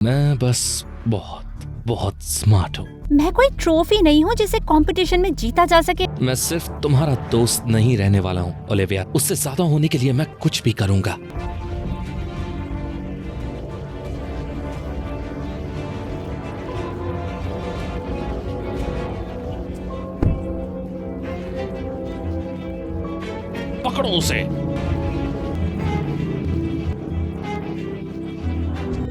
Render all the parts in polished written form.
मैं बस बहुत बहुत स्मार्ट हूँ। मैं कोई ट्रॉफी नहीं हूँ जिसे कंपटीशन में जीता जा सके। मैं सिर्फ तुम्हारा दोस्त नहीं रहने वाला हूँ ओलिविया। उससे ज्यादा होने के लिए मैं कुछ भी करूँगा। पकड़ो उसे।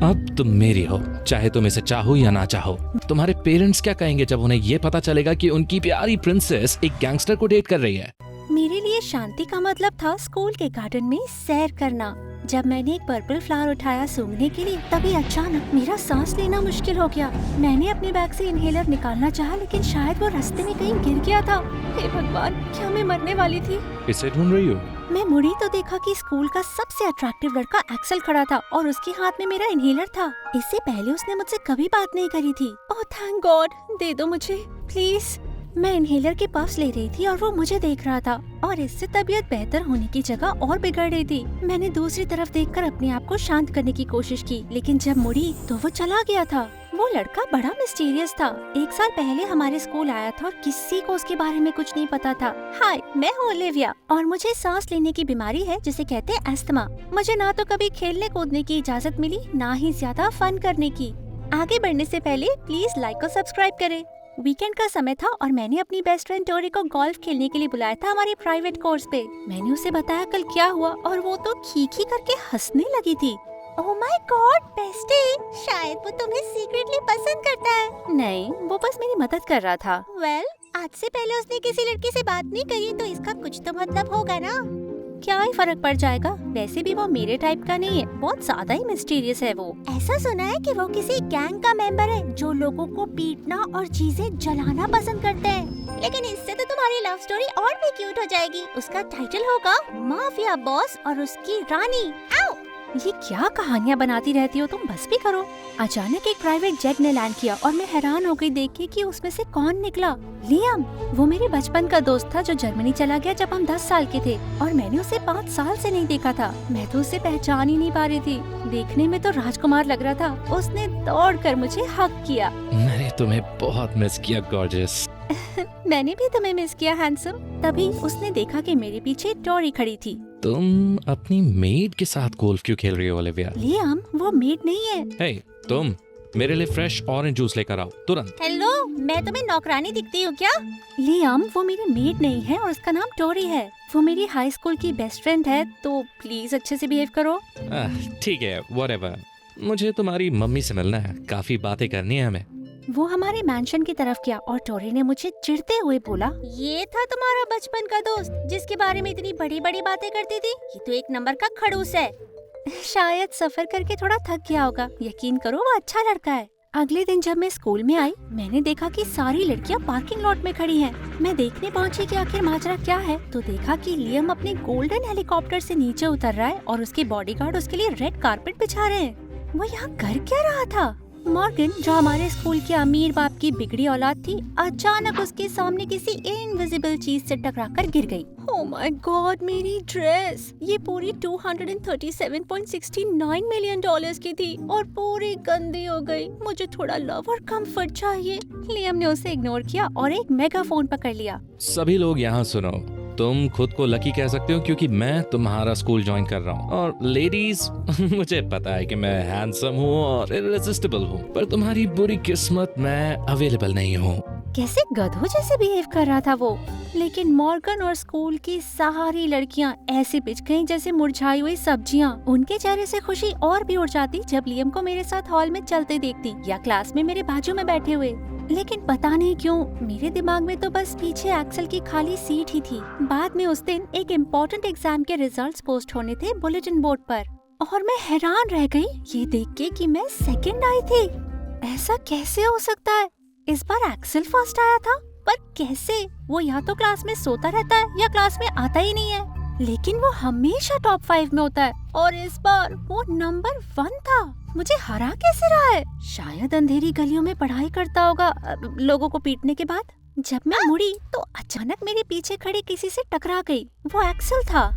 अब तुम मेरी हो, चाहे तुम इसे चाहो या ना चाहो। तुम्हारे पेरेंट्स क्या कहेंगे जब उन्हें ये पता चलेगा कि उनकी प्यारी प्रिंसेस एक गैंगस्टर को डेट कर रही है? मेरे लिए शांति का मतलब था स्कूल के गार्डन में सैर करना। जब मैंने एक पर्पल फ्लावर उठाया सूंघने के लिए, तभी अचानक मेरा सांस लेना मुश्किल हो गया। मैंने अपने बैग से इनहेलर निकालना चाहा, लेकिन शायद वो रास्ते में कहीं गिर गया था। हे भगवान, क्या मैं मरने वाली थी? इसे ढूंढ रही हो? मैं मुड़ी तो देखा कि स्कूल का सबसे अट्रैक्टिव लड़का एक्सेल खड़ा था और उसके हाथ में मेरा इनहेलर था। इससे पहले उसने मुझसे कभी बात नहीं करी थी। ओह थैंक गॉड, दे दो मुझे प्लीज। मैं इनहेलर के पफ्स ले रही थी और वो मुझे देख रहा था, और इससे तबीयत बेहतर होने की जगह और बिगड़ रही थी। मैंने दूसरी तरफ देखकर अपने आप को शांत करने की कोशिश की, लेकिन जब मुड़ी तो वो चला गया था। वो लड़का बड़ा मिस्टीरियस था। 1 साल पहले हमारे स्कूल आया था और किसी को उसके बारे में कुछ नहीं पता था। हाय, मैं हूँ ओलिविया और मुझे सांस लेने की बीमारी है जिसे कहते हैं अस्थमा। मुझे ना तो कभी खेलने कूदने की इजाजत मिली, ना ही ज्यादा फन करने की। आगे बढ़ने से पहले प्लीज लाइक और सब्सक्राइब करें। वीकेंड का समय था और मैंने अपनी बेस्ट फ्रेंड टोरी को गोल्फ खेलने के लिए बुलाया था हमारे प्राइवेट कोर्स पे। मैंने उसे बताया कल क्या हुआ और वो तो खी-खी करके हंसने लगी थी। ओह माय गॉड बेस्टी, शायद वो तुम्हें सीक्रेटली पसंद करता है। नहीं, वो बस मेरी मदद कर रहा था। वेल, आज से पहले उसने किसी लड़की से बात नहीं करी तो इसका कुछ तो मतलब होगा ना। क्या ही फर्क पड़ जाएगा, वैसे भी वो मेरे टाइप का नहीं है, बहुत ज्यादा ही मिस्टीरियस है वो। ऐसा सुना है कि वो किसी गैंग का मेंबर है जो लोगों को पीटना और चीजें जलाना पसंद करते हैं। लेकिन इससे तो तुम्हारी लव स्टोरी और भी क्यूट हो जाएगी। उसका टाइटल होगा माफिया बॉस और उसकी रानी। आओ! ये क्या कहानियाँ बनाती रहती हो तुम, बस भी करो। अचानक एक प्राइवेट जेट ने लैंड किया और मैं हैरान हो गई देख के कि उसमें से कौन निकला। लियाम, वो मेरे बचपन का दोस्त था जो जर्मनी चला गया जब हम 10 साल के थे और मैंने उसे 5 साल से नहीं देखा था। मैं तो उसे पहचान ही नहीं पा रही थी। देखने में तो राजकुमार लग रहा था। उसने दौड़कर मुझे हग किया। मैंने तुम्हें बहुत मिस किया गॉर्जियस। मैंने भी तुम्हें मिस किया हैंडसम। तभी उसने देखा कि मेरे पीछे टोरी खड़ी थी। तुम अपनी मेड के साथ गोल्फ क्यों खेल रही हो ओलिविया? लियाम, वो मेड नहीं है। हे, तुम मेरे लिए फ्रेश ऑरेंज जूस लेकर आओ तुरंत। हेलो, मैं तुम्हें नौकरानी दिखती हूँ क्या? लियाम, वो मेरी मेड नहीं है और उसका नाम टोरी है। वो मेरी हाई स्कूल की बेस्ट फ्रेंड है, तो प्लीज अच्छे से बिहेव करो। ठीक है, व्हाटएवर। मुझे तुम्हारी मम्मी से मिलना है, काफी बातें करनी है हमें। वो हमारे मैंशन की तरफ गया और टोरी ने मुझे चिढ़ते हुए बोला, ये था तुम्हारा बचपन का दोस्त जिसके बारे में इतनी बड़ी बड़ी बातें करती थी? ये तो एक नंबर का खड़ूस है। शायद सफर करके थोड़ा थक गया होगा। यकीन करो, वो अच्छा लड़का है। अगले दिन जब मैं स्कूल में आई, मैंने देखा कि सारी लड़कियां पार्किंग लॉट में खड़ी हैं। मैं देखने पहुंची कि आखिर माजरा क्या है, तो देखा कि लियम अपने गोल्डन हेलीकॉप्टर से नीचे उतर रहा है और उसके बॉडीगार्ड उसके लिए रेड कारपेट बिछा रहे हैं। वो यहाँ कर क्या रहा था? मॉर्गन, जो हमारे स्कूल के अमीर बाप की बिगड़ी औलाद थी, अचानक उसके सामने किसी इनविजिबल चीज से टकराकर गिर गई। ओह माय गॉड, मेरी ड्रेस! ये पूरी $237.69 मिलियन की थी और पूरी गंदी हो गई। मुझे थोड़ा लव और कंफर्ट चाहिए। लियम ने उसे इग्नोर किया और एक मेगाफोन पकड़ लिया। सभी लोग यहाँ सुनो, तुम खुद को लकी कह सकते हो क्योंकि मैं तुम्हारा स्कूल ज्वाइन कर रहा हूँ। और लेडीज, मुझे पता है कि मैं हैंडसम हूँ और इररेसिस्टिबल हूँ, पर तुम्हारी बुरी किस्मत मैं अवेलेबल नहीं हूँ। कैसे गधों जैसे बिहेव कर रहा था वो। लेकिन मॉर्गन और स्कूल की सारी लड़कियां ऐसे पिच गईं जैसे मुरझाई हुई सब्जियां। उनके चेहरे से खुशी और भी उड़ जाती जब लियम को मेरे साथ हॉल में चलते देखती या क्लास में मेरे बाजू में बैठे हुए। लेकिन पता नहीं क्यों मेरे दिमाग में तो बस पीछे एक्सेल की खाली सीट ही थी। बाद में उस दिन एक इम्पोर्टेंट एग्जाम के रिजल्ट्स पोस्ट होने थे बुलेटिन बोर्ड पर, और मैं हैरान रह गई ये देख के कि मैं सेकंड आई थी। ऐसा कैसे हो सकता है? इस बार एक्सेल फर्स्ट आया था, पर कैसे? वो या तो क्लास में सोता रहता है या क्लास में आता ही नहीं है। लेकिन वो हमेशा टॉप 5 में होता है और इस बार वो नंबर 1 था। मुझे हरा कैसे रहा है? शायद अंधेरी गलियों में पढ़ाई करता होगा लोगों को पीटने के बाद। जब मैं मुड़ी तो अचानक मेरे पीछे खड़ी किसी से टकरा गई। वो एक्सेल था।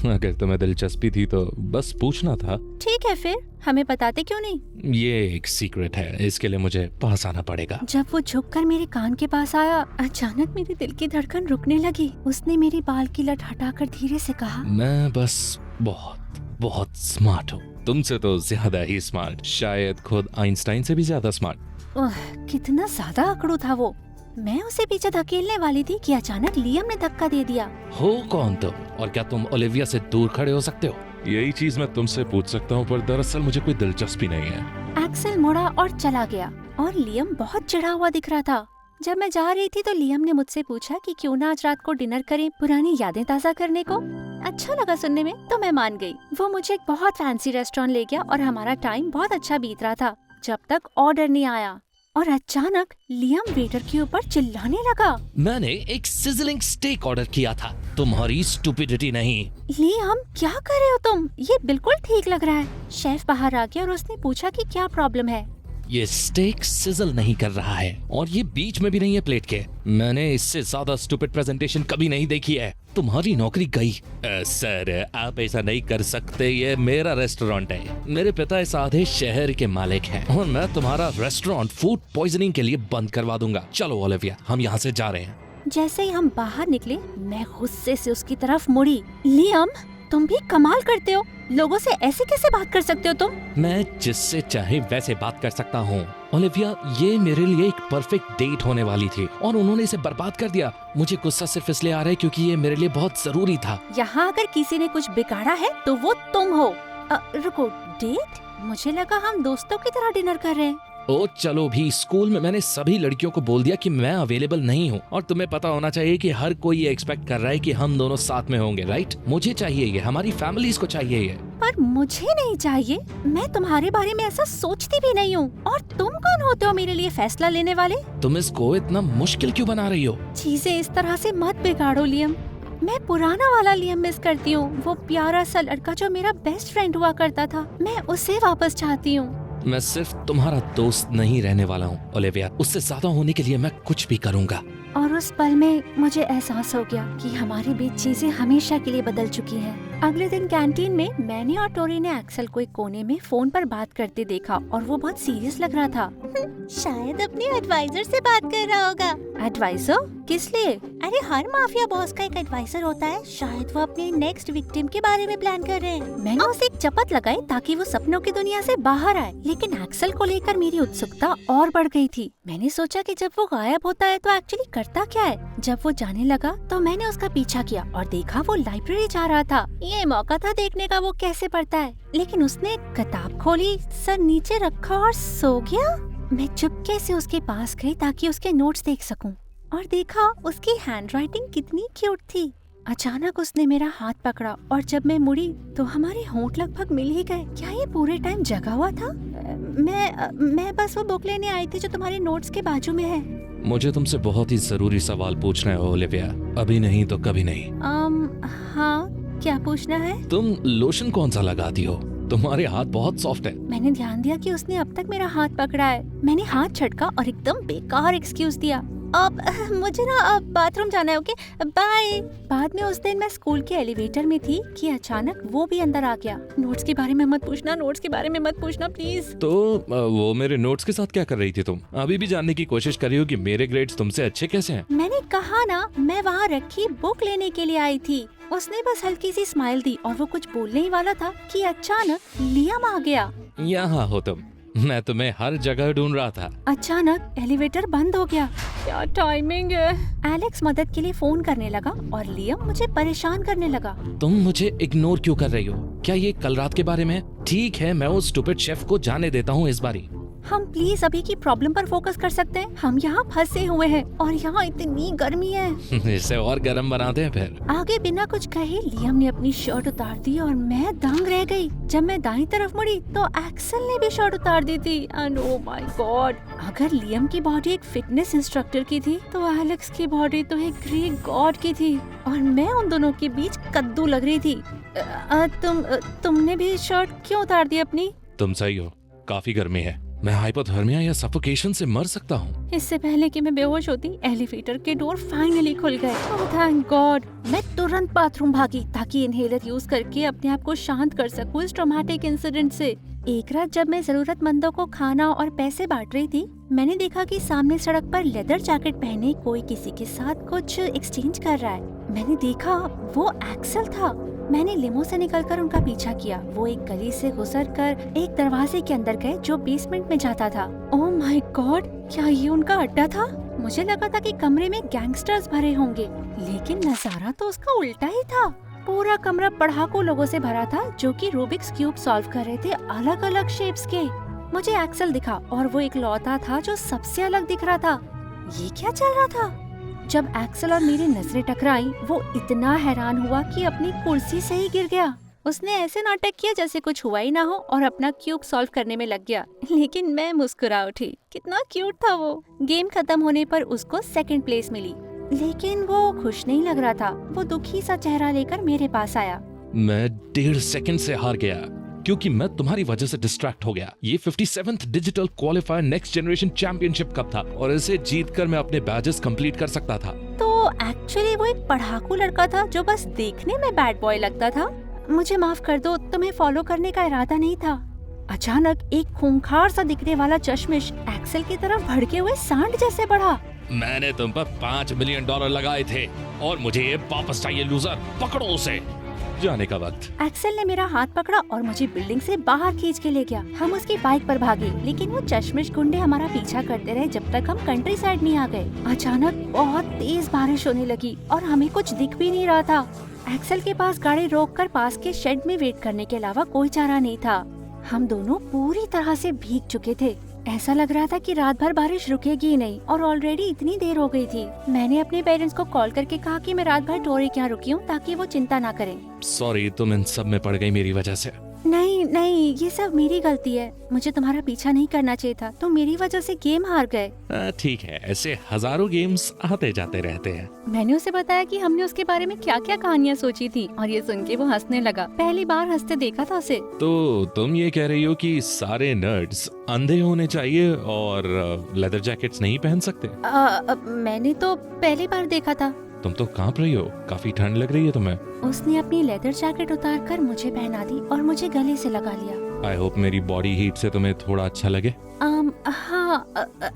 अगर तुम्हें दिलचस्पी थी तो बस पूछना था। ठीक है फिर, हमें बताते क्यों नहीं? ये एक सीक्रेट है, इसके लिए मुझे पास आना पड़ेगा। जब वो झुककर मेरे कान के पास आया, अचानक मेरे दिल की धड़कन रुकने लगी। उसने मेरी बाल की लट हटाकर धीरे से कहा, मैं बस बहुत बहुत स्मार्ट हूँ, तुमसे तो ज्यादा ही स्मार्ट, शायद खुद आइंस्टाइन से भी ज्यादा स्मार्ट। ओह, कितना ज्यादा अकड़ू था वो। मैं उसे पीछे धकेलने वाली थी कि अचानक लियम ने धक्का दे दिया। हो कौन तुम, और क्या तुम ओलिविया से दूर खड़े हो सकते हो? यही चीज मैं तुमसे पूछ सकता हूँ, पर दरअसल मुझे कोई दिलचस्पी नहीं है। एक्सेल मुड़ा और चला गया और लियम बहुत चिढ़ा हुआ दिख रहा था। जब मैं जा रही थी तो लियम ने मुझसे पूछा कि क्यों ना आज रात को डिनर करें, पुरानी यादें ताज़ा करने को। अच्छा लगा सुनने में तो मैं मान गई। वो मुझे एक बहुत फैंसी रेस्टोरेंट ले गया और हमारा टाइम बहुत अच्छा बीत रहा था जब तक ऑर्डर नहीं आया। और अचानक लियम वेटर के ऊपर चिल्लाने लगा, मैंने एक सिजलिंग स्टेक ऑर्डर किया था, तुम्हारी स्टूपिडिटी नहीं। लियम क्या कर रहे हो तुम? ये बिल्कुल ठीक लग रहा है। शेफ बाहर आ गया और उसने पूछा कि क्या प्रॉब्लम है। ये स्टेक सिजल नहीं कर रहा है और ये बीच में भी नहीं है प्लेट के। मैंने इससे ज्यादा स्टूपिड प्रेजेंटेशन कभी नहीं देखी है। तुम्हारी नौकरी गई। सर आप ऐसा नहीं कर सकते, ये मेरा रेस्टोरेंट है, मेरे पिता इस आधे शहर के मालिक हैं और मैं तुम्हारा रेस्टोरेंट फूड पॉइजनिंग के लिए बंद करवा दूंगा। चलो ओलिविया, हम यहाँ से जा रहे हैं। जैसे ही हम बाहर निकले, मैं गुस्से से उसकी तरफ मुड़ी। लियम, तुम भी कमाल करते हो, लोगों से ऐसे कैसे बात कर सकते हो तुम? मैं जिससे चाहे वैसे बात कर सकता हूँ। ओलिविया, ये मेरे लिए एक परफेक्ट डेट होने वाली थी और उन्होंने इसे बर्बाद कर दिया। मुझे गुस्सा सिर्फ इसलिए आ रहा है क्योंकि ये मेरे लिए बहुत जरूरी था। यहाँ अगर किसी ने कुछ बिगाड़ा है तो वो तुम हो। रुको, डेट? मुझे लगा हम दोस्तों की तरह डिनर कर रहे हैं। ओ चलो भी, स्कूल में मैंने सभी लड़कियों को बोल दिया कि मैं अवेलेबल नहीं हूँ और तुम्हें पता होना चाहिए कि हर कोई ये एक्सपेक्ट कर रहा है कि हम दोनों साथ में होंगे, राइट? मुझे चाहिए ये, हमारी फैमिलीज को चाहिए ये। पर मुझे नहीं चाहिए, मैं तुम्हारे बारे में ऐसा सोचती भी नहीं हूँ। और तुम कौन होते हो मेरे लिए फैसला लेने वाले? तुम इसको इतना मुश्किल क्यों बना रही हो? चीजें इस तरह से मत बिगाड़ो लियम। मैं पुराना वाला लियम मिस करती हूँ, वो प्यारा सा लड़का जो मेरा बेस्ट फ्रेंड हुआ करता था। मैं उसे वापस चाहती हूँ। मैं सिर्फ तुम्हारा दोस्त नहीं रहने वाला हूँ ओलिविया, उससे ज्यादा होने के लिए मैं कुछ भी करूँगा। और उस पल में मुझे एहसास हो गया कि हमारे बीच चीजें हमेशा के लिए बदल चुकी हैं। अगले दिन कैंटीन में मैंने और टोरी ने एक्सेल को एक कोने में फोन पर बात करते देखा और वो बहुत सीरियस लग रहा था। शायद अपने एडवाइजर से बात कर रहा होगा। एडवाइजर? किस लिए? अरे हर माफिया बॉस का एक एडवाइजर होता है, शायद वो अपने नेक्स्ट विक्टिम के बारे में प्लान कर रहे हैं। मैंने उसे एक चपत लगाई ताकि वो सपनों की दुनिया से बाहर आए, लेकिन एक्सेल को लेकर मेरी उत्सुकता और बढ़ गई थी। मैंने सोचा कि जब वो गायब होता है तो एक्चुअली करता क्या है। जब वो जाने लगा तो मैंने उसका पीछा किया और देखा वो लाइब्रेरी जा रहा था। ये मौका था देखने का वो कैसे पढ़ता है, लेकिन उसने एक किताब खोली, सर नीचे रखा और सो गया। मैं चुपके से उसके पास गई ताकि उसके नोट्स देख सकूं और देखा उसकी हैंडराइटिंग कितनी क्यूट थी। अचानक उसने मेरा हाथ पकड़ा और जब मैं मुड़ी तो हमारे होंठ लगभग मिल ही गए। क्या ये पूरे टाइम जगा हुआ था? मैं बस वो बुक लेने आई थी जो तुम्हारे नोट्स के बाजू में है। मुझे तुमसे बहुत ही जरूरी सवाल पूछना है ओलिविया, अभी नहीं तो कभी नहीं। हाँ, क्या पूछना है? तुम लोशन कौन सा लगाती हो? तुम्हारे हाथ बहुत सॉफ्ट है। मैंने ध्यान दिया कि उसने अब तक मेरा हाथ पकड़ा है। मैंने हाथ झटका और एकदम बेकार एक्सक्यूज दिया। अब मुझे ना बाथरूम जाना है, ओके बाय। बाद में उस दिन मैं स्कूल के एलिवेटर में थी कि अचानक वो भी अंदर आ गया। नोट्स के बारे में मत पूछना, नोट्स के बारे में मत पूछना प्लीज। तो वो मेरे नोट्स के साथ क्या कर रही थी तुम? अभी भी जानने की कोशिश कर रही हो कि मेरे ग्रेड्स तुमसे अच्छे कैसे हैं? मैंने कहा ना, मैं वहाँ रखी बुक लेने के लिए आई थी। उसने बस हल्की सी स्माइल दी और वो कुछ बोलने ही वाला था कि अचानक लियम आ गया। यहाँ हो तुम, मैं तुम्हें हर जगह ढूंढ रहा था। अचानक एलिवेटर बंद हो गया। क्या टाइमिंग है। एलेक्स मदद के लिए फोन करने लगा और लियम मुझे परेशान करने लगा। तुम मुझे इग्नोर क्यों कर रही हो? क्या ये कल रात के बारे में है? ठीक है, मैं उस स्टूपिड शेफ को जाने देता हूँ इस बारी। हम प्लीज अभी की प्रॉब्लम पर फोकस कर सकते हैं? हम यहाँ फंसे हुए हैं और यहाँ इतनी गर्मी है। इसे और गर्म बनाते हैं फिर। आगे बिना कुछ कहे लियम ने अपनी शर्ट उतार दी और मैं दंग रह गई। जब मैं दाईं तरफ मुड़ी तो एक्सेल ने भी शर्ट उतार दी थी। एंड ओह माय गॉड, अगर लियम की बॉडी एक फिटनेस इंस्ट्रक्टर की थी तो एलेक्स की बॉडी तो एक ग्रीक गॉड की थी और मैं उन दोनों के बीच कद्दू लग रही थी। तुमने भी शर्ट क्यों उतार दी अपनी? तुम सही हो, काफी गर्मी है। मैं हाइपोथर्मिया या सफोकेशन से मर सकता हूँ। इससे पहले कि मैं बेहोश होती, एलिवेटर के डोर फाइनली खुल गए। Oh thank God. मैं तुरंत बाथरूम भागी ताकि इनहेलर यूज करके अपने आप को शांत कर सकूं इस ट्रॉमेटिक इंसिडेंट से। एक रात जब मैं जरूरतमंदों को खाना और पैसे बांट रही थी, मैंने देखा कि सामने सड़क पर लेदर जैकेट पहने कोई किसी के साथ कुछ एक्सचेंज कर रहा है। मैंने देखा वो एक्सेल था। मैंने लिमो से निकलकर उनका पीछा किया। वो एक गली से गुजरकर एक दरवाजे के अंदर गए जो बेसमेंट में जाता था। ओह माय गॉड, क्या ये उनका अड्डा था? मुझे लगा था कि कमरे में गैंगस्टर्स भरे होंगे, लेकिन नजारा तो उसका उल्टा ही था। पूरा कमरा पढ़ाकू लोगों से भरा था जो कि रूबिक्स क्यूब सॉल्व कर रहे थे अलग अलग शेप्स के। मुझे एक्सेल दिखा और वो एक लौता था जो सबसे अलग दिख रहा था। ये क्या चल रहा था? जब एक्सेल और मेरी नजरें टकराई, वो इतना हैरान हुआ कि अपनी कुर्सी से ही गिर गया। उसने ऐसे नाटक किया जैसे कुछ हुआ ही ना हो और अपना क्यूब सॉल्व करने में लग गया। लेकिन मैं मुस्कुरा उठी। कितना क्यूट था वो। गेम खत्म होने पर उसको सेकंड प्लेस मिली, लेकिन वो खुश नहीं लग रहा था। वो दुखी सा चेहरा लेकर मेरे पास आया। मैं 1.5 सेकंड से हार गया क्योंकि मैं तुम्हारी वजह से डिस्ट्रैक्ट हो गया। ये 57th digital qualifier next generation championship cup था और इसे जीतकर मैं अपने बैजेस कंप्लीट कर सकता था। तो एक्चुअली वो एक पढ़ाकू लड़का था जो बस देखने में बैड बॉय लगता था। मुझे माफ कर दो, तुम्हें फॉलो करने का इरादा नहीं था। अचानक एक खूंखार सा दिखने वाला चश्मिश एक्सेल की तरफ भड़के हुए सांड जैसे बढ़ा। मैंने तुम पर $5 मिलियन लगाए थे और मुझे ये वापस चाहिए लूजर। पकड़ो उसे। जाने का वक्त। एक्सेल ने मेरा हाथ पकड़ा और मुझे बिल्डिंग से बाहर खींच के ले गया। हम उसकी बाइक पर भागे, लेकिन वो चश्मिश गुंडे हमारा पीछा करते रहे जब तक हम कंट्री साइड नहीं आ गए। अचानक बहुत तेज बारिश होने लगी और हमें कुछ दिख भी नहीं रहा था। एक्सेल के पास गाड़ी रोककर पास के शेड में वेट करने के अलावा कोई चारा नहीं था। हम दोनों पूरी तरह से भीग चुके थे। ऐसा लग रहा था कि रात भर बारिश रुकेगी ही नहीं और ऑलरेडी इतनी देर हो गई थी। मैंने अपने पेरेंट्स को कॉल करके कहा कि मैं रात भर टोरी क्या रुकी हूँ ताकि वो चिंता ना करें। सॉरी, तुम इन सब में पड़ गई मेरी वजह से। नहीं नहीं, ये सब मेरी गलती है। मुझे तुम्हारा पीछा नहीं करना चाहिए था। तुम मेरी वजह से गेम हार गए। ठीक है, ऐसे हजारों गेम्स आते जाते रहते हैं। मैंने उसे बताया कि हमने उसके बारे में क्या क्या कहानियाँ सोची थी और ये सुन के वो हंसने लगा। पहली बार हंसते देखा था उसे। तो तुम ये कह रही हो कि सारे नर्ड्स अंधे होने चाहिए और लेदर जैकेट्स नहीं पहन सकते? मैंने तो पहली बार देखा था। तुम तो कांप रही हो, काफी ठंड लग रही है तुम्हें। उसने अपनी लेदर जैकेट उतारकर मुझे पहना दी और मुझे गले से लगा लिया। आई होप मेरी बॉडी हीट से तुम्हें थोड़ा अच्छा लगे। हाँ,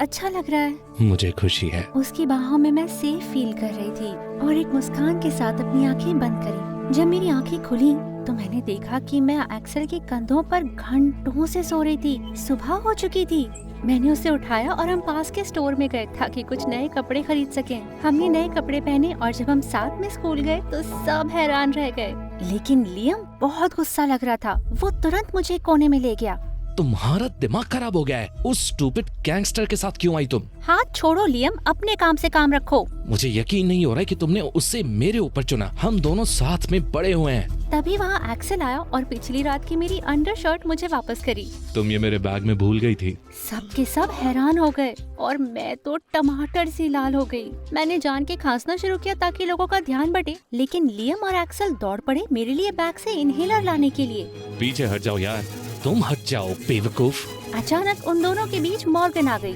अच्छा लग रहा है। मुझे खुशी है। उसकी बाहों में मैं सेफ फील कर रही थी और एक मुस्कान के साथ अपनी आंखें बंद करी। जब मेरी आंखें खुली तो मैंने देखा कि मैं एक्सेल के कंधों पर घंटों से सो रही थी। सुबह हो चुकी थी। मैंने उसे उठाया और हम पास के स्टोर में गए ताकि कुछ नए कपड़े खरीद सकें। हमने नए कपड़े पहने और जब हम साथ में स्कूल गए तो सब हैरान रह गए। लेकिन लियम बहुत गुस्सा लग रहा था। वो तुरंत मुझे एक कोने में ले गया। तुम्हारा दिमाग खराब हो गया है। उस स्टूपिड गैंगस्टर के साथ क्यों आई तुम? हाथ छोड़ो लियम, अपने काम से काम रखो। मुझे यकीन नहीं हो रहा है कि तुमने उससे मेरे ऊपर चुना। हम दोनों साथ में बड़े हुए हैं। तभी वहाँ एक्सेल आया और पिछली रात की मेरी अंडर शर्ट मुझे वापस करी। तुम ये मेरे बैग में भूल गई थी। सब के सब हैरान हो गए और मैं तो टमाटर सी लाल हो गई। मैंने जान के खांसना शुरू किया ताकि लोगों का ध्यान बटे, लेकिन लियम और एक्सेल दौड़ पड़े मेरे लिए बैग से इनहेलर लाने के लिए। पीछे हट जाओ यार। तुम हट जाओ बेवकूफ। अचानक उन दोनों के बीच मॉर्गन आ गई।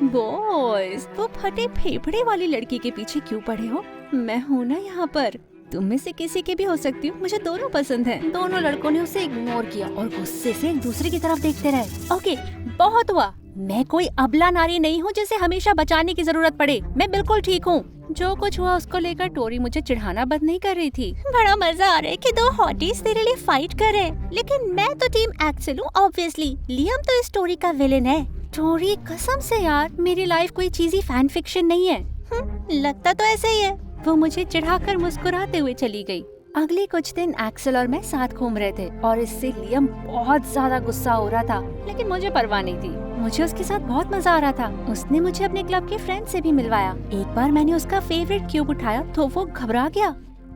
बॉयज, वो फटे फेफड़े वाली लड़की के पीछे क्यों पड़े हो? मैं हूँ ना यहाँ पर। तुम में से किसी के भी हो सकती हूँ। मुझे दोनों पसंद हैं। दोनों लड़कों ने उसे इग्नोर किया और गुस्से से एक दूसरे की तरफ देखते रहे। ओके, बहुत हुआ। मैं कोई अबला नारी नहीं हूँ जिसे हमेशा बचाने की जरूरत पड़े। मैं बिल्कुल ठीक हूँ। जो कुछ हुआ उसको लेकर टोरी मुझे चिढ़ाना बंद नहीं कर रही थी। बड़ा मजा आ रहा है कि दो हॉटीज तेरे लिए फाइट कर रहे हैं, लेकिन मैं तो टीम एक्सेल हूँ ऑब्वियसली। लियम तो इस स्टोरी का विलेन है। टोरी, कसम से यार, मेरी लाइफ कोई चीज़ी फैन फिक्शन नहीं है। लगता तो ऐसे ही है। वो मुझे चिढ़ाकर मुस्कुराते हुए चली गई। अगले कुछ दिन एक्सेल और मैं साथ घूम रहे थे और इससे लियम बहुत ज्यादा गुस्सा हो रहा था, लेकिन मुझे परवाह नहीं थी। मुझे उसके साथ बहुत मजा आ रहा था। उसने मुझे अपने क्लब के फ्रेंड से भी मिलवाया। एक बार मैंने उसका फेवरेट क्यूब उठाया तो वो घबरा गया।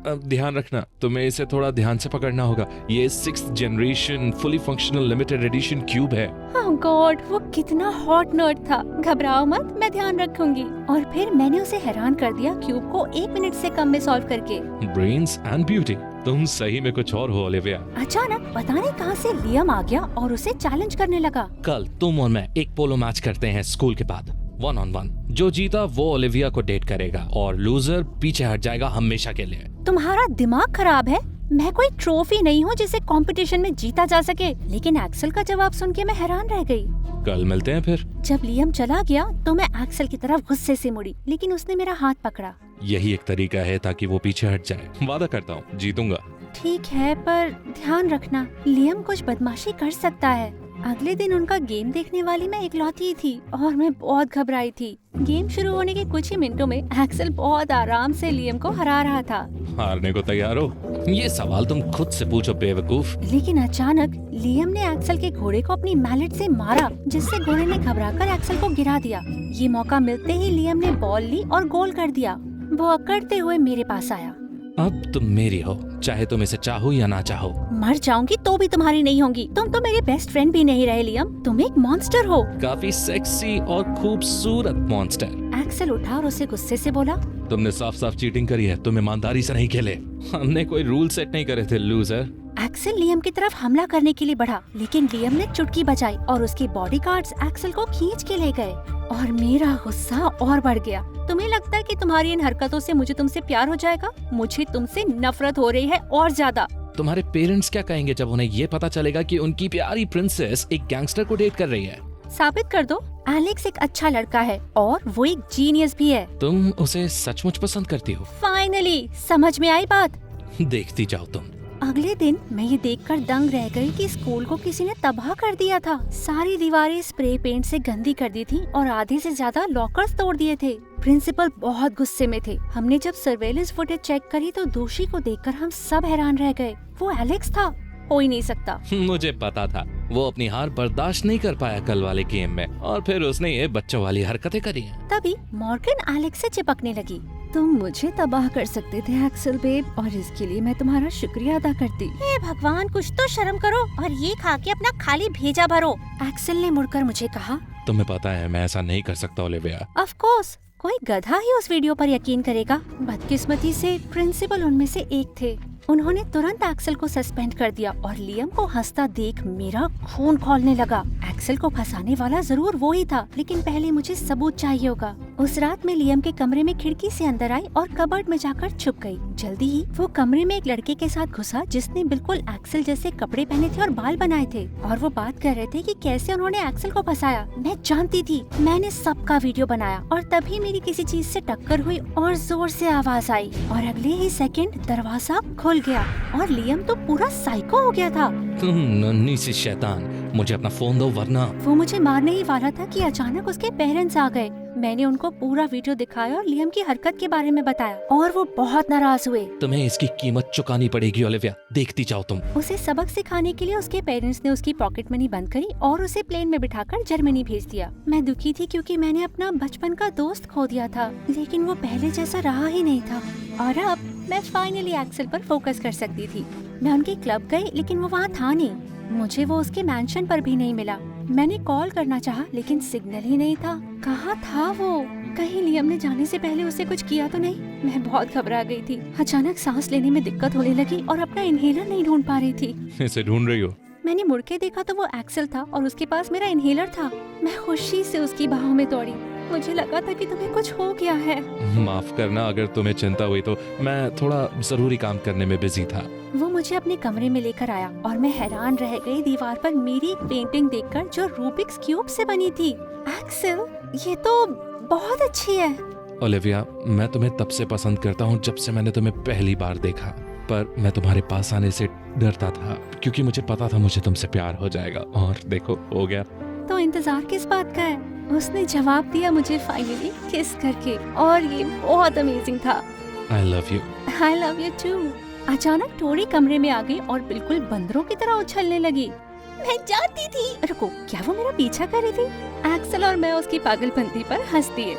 ध्यान रखना, तुम्हें इसे थोड़ा ध्यान से पकड़ना होगा। ये 6th generation fully functional limited edition cube है। ओह गॉड, वो कितना हॉट नर्ड था। घबराओ मत, मैं ध्यान रखूंगी। और फिर मैंने उसे हैरान कर दिया क्यूब को 1 मिनट से कम में सॉल्व करके। ब्रेन्स एंड ब्यूटी, तुम सही में कुछ और हो ओलिविया। अचानक पता नहीं कहां से लियम आ गया और उसे चैलेंज करने लगा। कल तुम और मैं एक पोलो मैच करते हैं स्कूल के बाद, 1-on-1। जो जीता वो ओलिविया को डेट करेगा और लूजर पीछे हट जाएगा हमेशा के लिए। तुम्हारा दिमाग खराब है? मैं कोई ट्रॉफी नहीं हूँ जिसे कंपटीशन में जीता जा सके। लेकिन एक्सेल का जवाब सुन के मैं हैरान रह गई। कल मिलते हैं फिर। जब लियम चला गया तो मैं एक्सेल की तरफ गुस्से से मुड़ी, लेकिन उसने मेरा हाथ पकड़ा। यही एक तरीका है ताकि वो पीछे हट जाए। वादा करता हूँ जीतूंगा। ठीक है, पर ध्यान रखना, लियम कुछ बदमाशी कर सकता है। अगले दिन उनका गेम देखने वाली मैं इकलौती थी और मैं बहुत घबराई थी। गेम शुरू होने के कुछ ही मिनटों में एक्सेल बहुत आराम से लियम को हरा रहा था। हारने को तैयार हो? ये सवाल तुम खुद से पूछो बेवकूफ। लेकिन अचानक लियम ने एक्सेल के घोड़े को अपनी मैलेट से मारा, जिससे घोड़े ने घबराकर एक्सेल को गिरा दिया। ये मौका मिलते ही लियम ने बॉल ली और गोल कर दिया। वो अकड़ते हुए मेरे पास आया। अब तुम मेरी हो, चाहे तुम इसे चाहो या ना चाहो। मर जाऊंगी तो भी तुम्हारी नहीं होंगी। तुम तो मेरे बेस्ट फ्रेंड भी नहीं रहे लियम, तुम एक मॉन्स्टर हो। काफी सेक्सी और खूबसूरत मॉन्स्टर। एक्सेल उठा और उसे गुस्से से बोला, तुमने साफ साफ चीटिंग करी है, तुम ईमानदारी से नहीं खेले। हमने कोई रूल सेट नहीं करे थे लूजर। एक्सेल लियम की तरफ हमला करने के लिए बढ़ा, लेकिन लियम ने चुटकी बजाई और उसके बॉडीगार्ड्स एक्सेल को खींच के ले गए और मेरा गुस्सा और बढ़ गया। तुम्हें लगता है कि तुम्हारी इन हरकतों से मुझे तुमसे प्यार हो जाएगा? मुझे तुमसे नफरत हो रही है और ज्यादा। तुम्हारे पेरेंट्स क्या कहेंगे जब उन्हें ये पता चलेगा कि उनकी प्यारी प्रिंसेस एक गैंगस्टर को डेट कर रही है? साबित कर दो, एलेक्स एक अच्छा लड़का है और वो एक जीनियस भी है। तुम उसे सचमुच पसंद करती हो? फाइनली समझ में आई बात। देखती जाओ तुम। अगले दिन मैं ये देखकर दंग रह गई कि स्कूल को किसी ने तबाह कर दिया था। सारी दीवारें स्प्रे पेंट से गंदी कर दी थी और आधे से ज्यादा लॉकर्स तोड़ दिए थे। प्रिंसिपल बहुत गुस्से में थे। हमने जब सर्वेलेंस फुटेज चेक करी तो दोषी को देखकर हम सब हैरान रह गए। वो एलेक्स था, हो ही नहीं सकता। मुझे पता था वो अपनी हार बर्दाश्त नहीं कर पाया कल वाले गेम में और फिर उसने ये बच्चों वाली हरकतें करी हैं। तभी मॉर्गन एलेक्स से चिपकने लगी। तुम मुझे तबाह कर सकते थे एक्सेल बेब, और इसके लिए मैं तुम्हारा शुक्रिया अदा करती। हे भगवान, कुछ तो शर्म करो और ये खा के अपना खाली भेजा भरो। एक्सेल ने मुड़कर मुझे कहा, तुम्हें पता है मैं ऐसा नहीं कर सकता ओलिविया। ऑफ कोर्स, कोई गधा ही उस वीडियो पर यकीन करेगा। बदकिस्मती से प्रिंसिपल उनमें से एक थे। उन्होंने तुरंत एक्सेल को सस्पेंड कर दिया और लियम को हंसता देख मेरा खून खौलने लगा। एक्सेल को फंसाने वाला जरूर वो ही था, लेकिन पहले मुझे सबूत चाहिए होगा। उस रात मैं लियम के कमरे में खिड़की से अंदर आई और कबर्ड में जाकर छुप गई। जल्दी ही वो कमरे में एक लड़के के साथ घुसा जिसने बिल्कुल एक्सेल जैसे कपड़े पहने थे और बाल बनाए थे, और वो बात कर रहे थे कि कैसे उन्होंने एक्सेल को फंसाया। मैं जानती थी, मैंने सबका वीडियो बनाया। और तभी मेरी किसी चीज से टक्कर हुई और जोर से आवाज आई और अगले ही सेकंड दरवाजा खुल गया और लियम तो पूरा साइको हो गया था। तुम नन्ही सी शैतान, मुझे अपना फोन दो वरना। वो मुझे मारने ही वाला था कि अचानक उसके पेरेंट्स आ गए। मैंने उनको पूरा वीडियो दिखाया और लियम की हरकत के बारे में बताया और वो बहुत नाराज हुए। तुम्हें इसकी कीमत चुकानी पड़ेगी ओलिविया, देखती जाओ तुम। उसे सबक सिखाने के लिए उसके पेरेंट्स ने उसकी पॉकेट मनी बंद करी और उसे प्लेन में बिठाकर जर्मनी भेज दिया। मैं दुखी थी क्योंकि मैंने अपना बचपन का दोस्त खो दिया था, लेकिन वो पहले जैसा रहा ही नहीं था। और अब मैं फाइनली एक्सेल पर फोकस कर सकती थी। मैं उनके क्लब गई, लेकिन वो वहाँ था नहीं। मुझे वो उसके मैंशन पर भी नहीं मिला। मैंने कॉल करना चाहा, लेकिन सिग्नल ही नहीं था। कहाँ था वो? कहीं लियम ने जाने से पहले उसे कुछ किया तो नहीं? मैं बहुत घबरा गई थी। अचानक सांस लेने में दिक्कत होने लगी और अपना इनहेलर नहीं ढूंढ पा रही थी। इसे ढूंढ रही हो? मैंने मुड़ के देखा तो वो एक्सेल था और उसके पास मेरा इनहेलर था। मैं खुशी से उसकी बाहों में दौड़ी। मुझे लगा था कि तुम्हें कुछ हो गया है। माफ करना अगर तुम्हें चिंता हुई तो, मैं थोड़ा जरूरी काम करने में बिजी था। वो मुझे अपने कमरे में लेकर आया और मैं हैरान रह गई दीवार पर मेरी एक पेंटिंग देखकर जो रूबिक्स क्यूब से बनी थी। एक्सेल, ये तो बहुत अच्छी है। ओलिविया, मैं तुम्हें तब से पसंद करता हूँ जब से मैंने तुम्हें पहली बार देखा, पर मैं तुम्हारे पास आने से डरता था क्योंकि मुझे पता था मुझे तुमसे प्यार हो जाएगा, और देखो हो गया। तो इंतजार किस बात का है? उसने जवाब दिया मुझे फाइनली किस करके, और ये बहुत अमेजिंग था। I love you. I love you too. अचानक टोरी कमरे में आ गई और बिल्कुल बंदरों की तरह उछलने लगी। मैं जानती थी। रुको, क्या वो मेरा पीछा कर रही थी? एक्सेल और मैं उसकी पागलपंती पर हंस दिए।